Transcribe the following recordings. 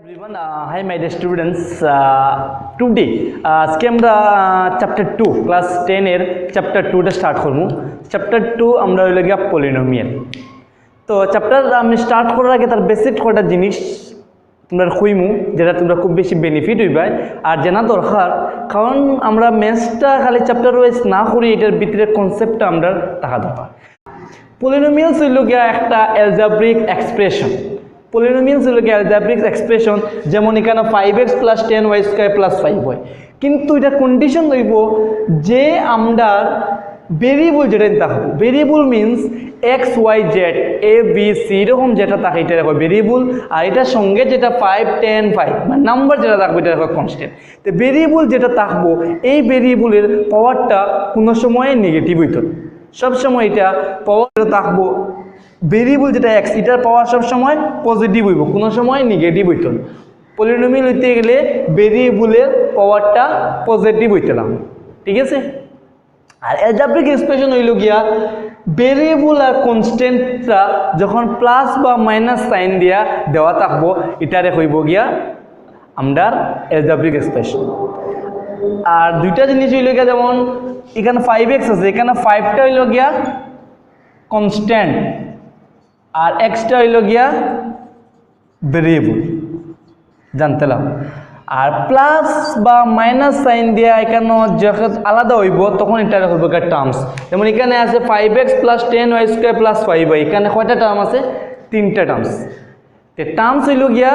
Everyone, hi my dear students. Today আজকে আমরা chapter 2 class 10 এর চ্যাপ্টার 2 টা স্টার্ট করব। চ্যাপ্টার 2 আমরা হইল গিয়া পলিনোমিয়াল। তো চ্যাপ্টার আমি স্টার্ট করার আগে তার বেসিক কয়টা জিনিস তোমরা কইমু যেটা তোমরা খুব বেশি বেনিফিট হইবা আর জানা দরকার, কারণ আমরা ম্যাথসটা খালি চ্যাপ্টার ওয়াইজ না করি, এটার ভিতরে কনসেপ্টটা আমরা থাকা দরকার। পলিনোমিয়ালস হইল গিয়া একটা অ্যালজেব্রিক এক্সপ্রেশন। পলিনোমিয়ালস হলো অ্যালজেব্রিক এক্সপ্রেশন, যেমন এখানে 5x + 10y² + 5y, কিন্তু এটা কন্ডিশন হইব যে আমরা ভেরিয়েবল যেটা থাকবো, variable means x y z a b c এরকম যেটা থাকে এটা দেখো ভেরিয়েবল, আর এটার সঙ্গে যেটা 5 10 5 মানে নাম্বার যেটা থাকবে এটা দেখো কনস্ট্যান্ট। তো ভেরিয়েবল যেটা থাকবো এই ভেরিয়েবলের পাওয়ারটা কোনো সময় নেগেটিভ হইতো, সবসময় এটা পাওয়ার থাকবো। ভেরিয়েবল যেটা x এটার পাওয়ার সব সময় পজিটিভ হইব, কোনো সময় নেগেটিভ হইতো না। পলিনোমিয়াল হইতে গেলে ভেরিয়েবলের পাওয়ারটা পজিটিভ হইতে লাগবে, ঠিক আছে। আর অ্যালজেব্রিক এক্সপ্রেশন হইল গিয়া ভেরিয়েবল আর কনস্ট্যান্টটা যখন প্লাস বা মাইনাস সাইন দিয়া দেওয়া থাকবো এটারে হইব গিয়া আমরা অ্যালজেব্রিক এক্সপ্রেশন। আর দুইটা জিনিস হইল গিয়া, যেমন এখানে 5x আছে, এখানে 5টা হইল গিয়া কনস্ট্যান্ট আর এক্সটা হইল গিয়া ভেরিয়েবল, জানতেলাম। আর প্লাস বা মাইনাস সাইন দিয়া এখানে যখন আলাদা হইব তখন এটা হইব গিয়া টার্মস। যেমন এখানে আছে 5x + 10y² + 5y, এখানে কয়টা টার্ম আছে? 3টা টার্মস। তো টার্মস হইল গিয়া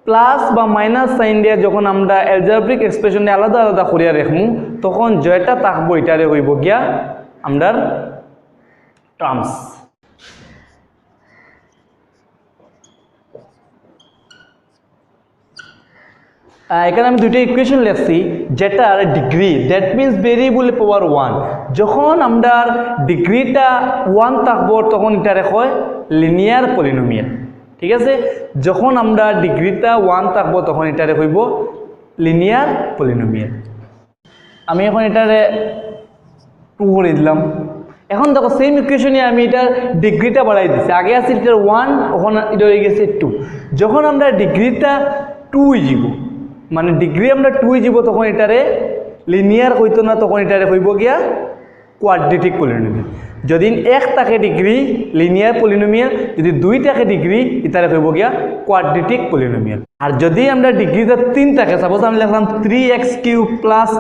প্লাস বা মাইনাস সাইন দিয়া যখন আমরা অ্যালজেব্রিক এক্সপ্রেশনে আলাদা আলাদা করিয়া রাখবো তখন যেটা থাকবো এটারে হইব গিয়া আমরা টার্মস। এখানে আমি দুইটা ইকুয়েশন লিখছি যেটার ডিগ্রি, দ্যাট মিনস ভেরিয়েবল পাওয়ার 1। যখন আমরা ডিগ্রিটা 1 থাকবো তখন এটারে হয় লিনিয়ার পলিনোমিয়াল, ঠিক আছে। যখন আমরা ডিগ্রিটা 1 থাকবো তখন এটারে হইব লিনিয়ার পলিনোমিয়াল। আমি এখন এটারে 2 করে দিলাম। এখন দেখো সেম ইকুয়েশনে আমি এটার ডিগ্রিটা বাড়াই দিচ্ছি, আগে আছে এটার 1, ওখানে এটা হয়ে গেছে 2। যখন আমরা ডিগ্রিটা 2 যাব, মানে ডিগ্রি আমরা 2 যাব, তখন এটারে লিনিয়ার হইতো না, তখন এটারে হইব গিয়া কোয়াড্রেটিক পলিনোমিয়াল। যদি 1 থাকে ডিগ্রি লিনিয়ার পলিনোমিয়াল, যদি 2 থাকে ডিগ্রি এটারে হইব গিয়া কোয়াড্রেটিক পলিনোমিয়াল। আর যদি আমরা ডিগ্রিটা 3 থাকে, সাপোজ আমি লিখলাম 3x³ +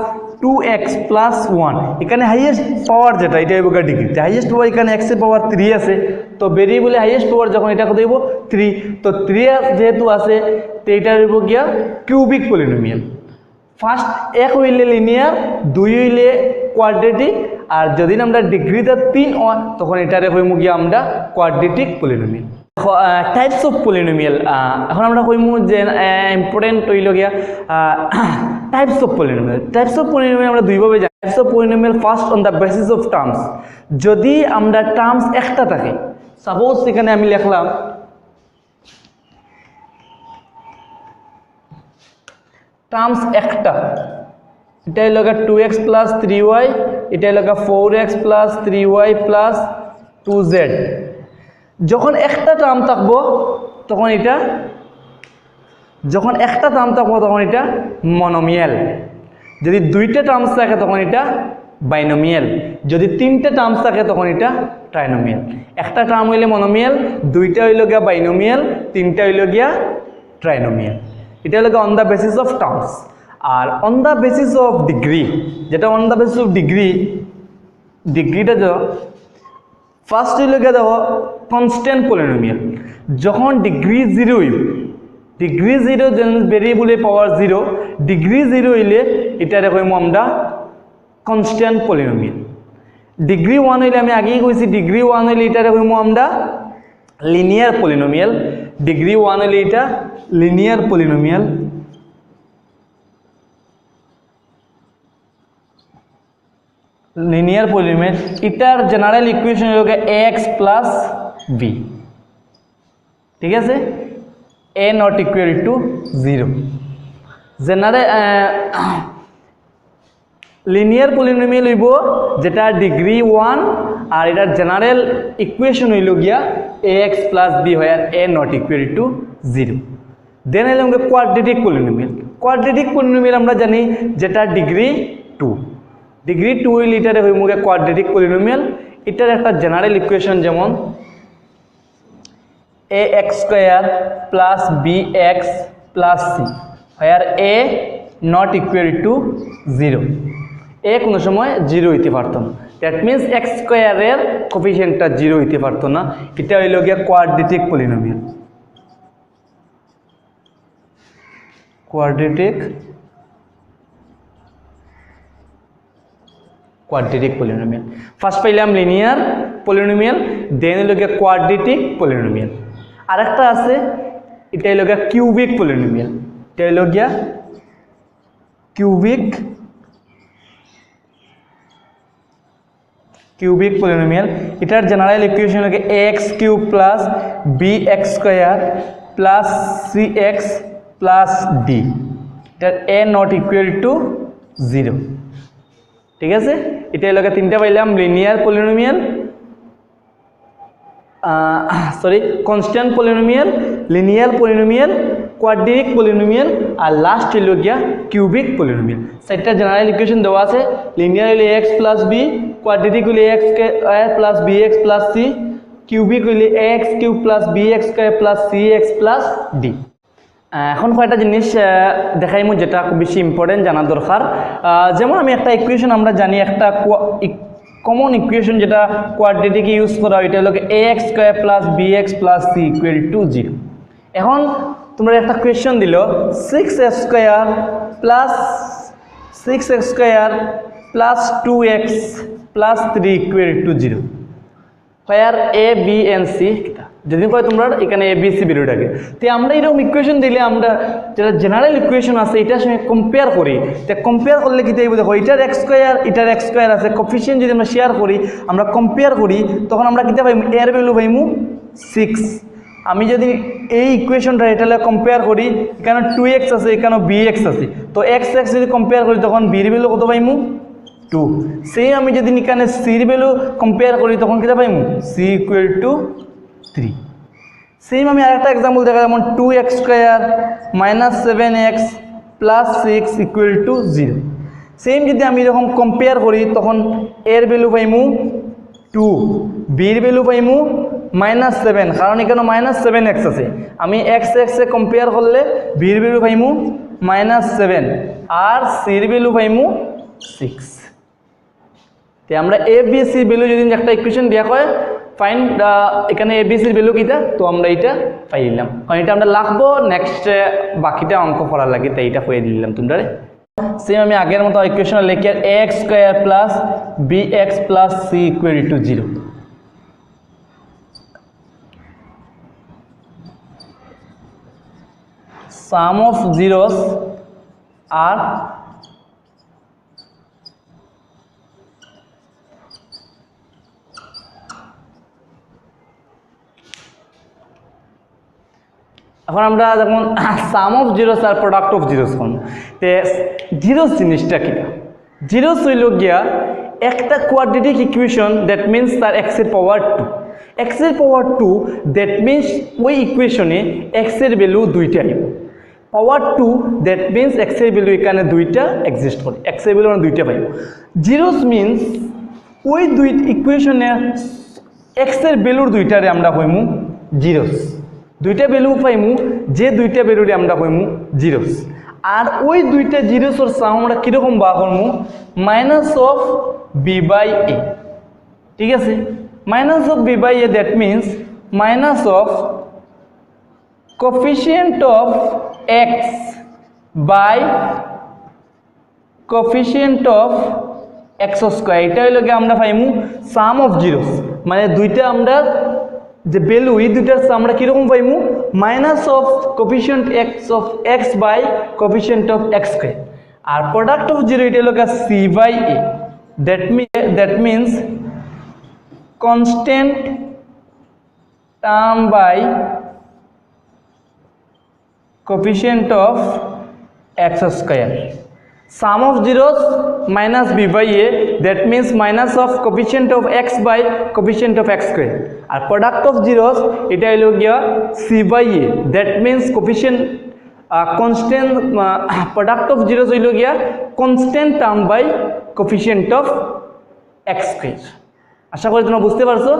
2x + 1, এখানে হাইয়েস্ট পাওয়ার যেটা এটা হইব গিয়া ডিগ্রি, হাইয়েস্ট পাওয়ার এখানে x এর পাওয়ার 3 আছে, তো ভেরিয়েবলে হাইয়েস্ট পাওয়ার যখন এটা কত হইব 3, তো 3 যেহেতু আছে তো এটা হইব গিয়া কিউবিক পলিনোমিয়াল। ফার্স্ট 1 হইলে লিনিয়ার, 2 হইলে কোয়াড্রেটিক, আর যদি আমরা ডিগ্রিটা 3 হয় তখন এটারে হইব গিয়া আমরা quadratic polynomial. Types of polynomial এখন আমরা কইমু যে ইম্পর্টেন্ট হইল গিয়া types of polynomial. Types of polynomial আমরা দুইভাবে জানি। Types of polynomial first on the basis of terms. যদি আমরা টার্মস একটা থাকে, সাপোজ এখানে আমি লিখলাম টার্মস একটা, এটা হইল 2x + 3y, এটা হইল 4x + 3y + 2z। যখন একটা টার্ম থাকবো তখন এটা, যখন একটা টার্ম থাকবো তখন এটা মনোমিয়াল। যদি 2টা টার্মস থাকে তখন এটা বাইনোমিয়াল। যদি 3টা টার্মস থাকে তখন এটা ট্রাইনোমিয়াল। একটা টার্ম হইলে মনোমিয়াল, 2টা হইল গিয়া বাইনোমিয়াল, 3টা হইল গিয়া ট্রাইনোমিয়াল। এটা হলো on the basis of terms. আর on the basis of degree, যেটা on the basis of degree, ডিগ্রিটা ফার্স্ট হইল গিয়ে দেখো কনস্ট্যান্ট পলিনোমিয়াল। যখন ডিগ্রি 0 হইব, ডিগ্রি 0 ভেরিয়েবলে পাওয়ার 0, ডিগ্রি 0 হইলে এটারে কইমু আমরা কনস্ট্যান্ট পলিনোমিয়াল। ডিগ্রি 1 হইলে আমি আগেই কইছি ডিগ্রি 1 হইলে এটারে কইমু আমরা লিনিয়ার পলিনোমিয়াল। ডিগ্রি 1 হইলে এটা লিনিয়ার পলিনোমিয়াল। লিনিয়ার পলিনোমিয়াল এটার জেনারেল ইকুয়েশন হলো ax + b, ঠিক আছে। a not equal to 0। General linear polynomial হইব যেটা ডিগ্রি 1 আর এটার জেনারেল ইকুয়েশন হইল গিয়া ax + b হয় আর a not equal to 0। দেন হলো কোয়াড্রেটিক পলিনোমিয়াল। কোয়াড্রেটিক পলিনোমিয়াল আমরা জানি যেটা ডিগ্রি 2, ডিগ্রি 2 হইলে এটারে হইব কোয়াড্রেটিক পলিনোমিয়াল। এটার একটা জেনারেল ইকুয়েশন যেমন ax square plus bx plus c, where a not equal to 0, a কোনো সময় 0 হইতে পারতো না। দ্যাট মিনস এক্স স্কয়ারের কোফিশিয়েন্টটা 0 হইতে পারতো না। এটা হইল গিয়া quadratic polynomial. Quadratic polynomial. First পাইলাম লিনিয়ার পলিনোমিয়াল, দেন হইল গিয়া কোয়াড্রেটিক পলিনোমিয়াল। আরেকটা আছে, এটা হইল গিয়া কিউবিক পলিনোমিয়াল। এটা হইল গিয়া কিউবিক পলিনোমিয়াল। এটার জেনারেল ইকুয়েশন হলো ax cube plus bx square plus cx plus d, এটার a নট ইকুয়াল টু 0। ঠিক আছে, এটা হলো তিনটা পাইলাম, linear polynomial, constant polynomial, linear polynomial, quadratic polynomial, আর লাস্ট হইল গিয়া কিউবিক পলিনোমিয়াল। চারটা জেনারেল ইকুয়েশন দেওয়া আছে। লিনিয়ার হইলে ax প্লাস b, কোয়াড্রেটিক হইলে ax square plus bx plus c, cubic হইলে ax cube plus bx square plus cx plus d। এখন কয়েকটা জিনিস দেখাইমু যেটা খুব বেশি ইম্পর্টেন্ট জানা দরকার। যেমন আমি একটা ইকুয়েশন আমরা জানি, একটা কমন ইকুয়েশন যেটা কোয়াড্রেটিকে ইউজ করা হয়, এটা হলো ax square plus bx plus c equal to 0। এখন তোমরা একটা কোয়েশ্চন দিল 6x square plus 6x square plus 2x plus 3 equal to 0, where a b and c, যদি কয় তোমরা এখানে a b c ভ্যালু থাকে, তো আমরা এরকম ইকুয়েশন দিলে আমরা যেটা জেনারেল ইকুয়েশন আছে এটার সঙ্গে কম্পেয়ার করি। তো কম্পেয়ার করলে কি দেখো, এটার x স্কয়ার এটার x স্কয়ার আছে, কোফিশিয়েন্ট যদি আমরা শেয়ার করি, আমরা কম্পেয়ার করি, তখন আমরা কিতা পাইমু, এর ভ্যালু পাইমু 6। আমি যদি এই ইকুয়েশনটা এটা কম্পেয়ার করি, এখানে 2x আছে, এখানে bx আছে, তো x যদি কম্পেয়ার করি তখন b এর ভ্যালু কত পাইমু, 2। সেই আমি যদি এখানে c এর ভ্যালু কম্পেয়ার করি তখন কিতা পাইমু, c ইকুয়াল টু 3। সেম আমি আরেকটা এক্সাম্পল দেখা, যেমন 2x square minus 7x plus 6 equal to 0। Same যদি আমি এরকম কম্পেয়ার করি তখন এর ভ্যালু পাইমু 2, বির ভ্যালু পাইমু মাইনাস 7, কারণ এখানে মাইনাস 7x আছে। আমি x এ কম্পেয়ার করলে বির ভ্যালু পাইমু মাইনাস 7 আর সির ভ্যালু পাইমু 6। তো আমরা এ বি সি ভ্যালু যদি একটা ইকুয়েশন দেওয়া হয়, ফাইন্ড এখানে এ বি সির ভ্যালু কিটা, তো আমরা এটা পাইলাম। কারণ এটা আমরা লাগবো নেক্সট বাকিটা অঙ্ক করার লাগে, তাই এটা হয়ে দিলাম তোমরা। সেম আমি আগের মতো ইকুয়েশন লিখে ax square plus bx plus c equal to 0। Sum of zeros আর এখন আমরা যখন সাম অফ জিরোস আর প্রোডাক্ট অফ জিরোস কোন, তে জিরোস জিনিসটা কি, জিরোস হইল গিয়া একটা কোয়াড্রেটিক ইকুয়েশন, দ্যাট মিনস তার x এর পাওয়ার 2, x এর পাওয়ার 2, দ্যাট মিনস ওই ইকুয়েশনে x এর ভ্যালু দুইটা আইব, পাওয়ার 2, দ্যাট মিনস x এর ভ্যালু এখানে দুইটা এক্সিস্ট করে, x এর ভ্যালু আমরা দুইটা পাইব। জিরোস মিনস ওই দুই ইকুয়েশনে x এর ভ্যালুর দুইটারে আমরা কইমু জিরোস, দুইটা ভ্যালু পাইমু, যে দুইটা ভ্যালুরে আমরা কইমু জিরোস। আর ওই দুইটা জিরোসের সাম আমরা কীরকম বা করমু, minus of b by a. ঠিক আছে, minus of b by A, that means minus of coefficient of x by coefficient of x square. এটা হইল গিয়ে আমরা পাইমু সাম অফ জিরোস, মানে দুইটা আমরা যে ভ্যালু এই দুইটার আমরা কীরকম পাইমু, minus of coefficient x by coefficient of x square. আর প্রোডাক্ট অফ জিরো এটা হলো C by A, that means constant term by coefficient of x square. Sum of zeros minus b by a, that means minus of coefficient of x by coefficient of x square. আর product of zeros এটা হলো গিয়া c by a, that means coefficient constant product of zeros হইল গিয়া constant term by coefficient of x square. আশা করি তোমরা বুঝতে পারছো।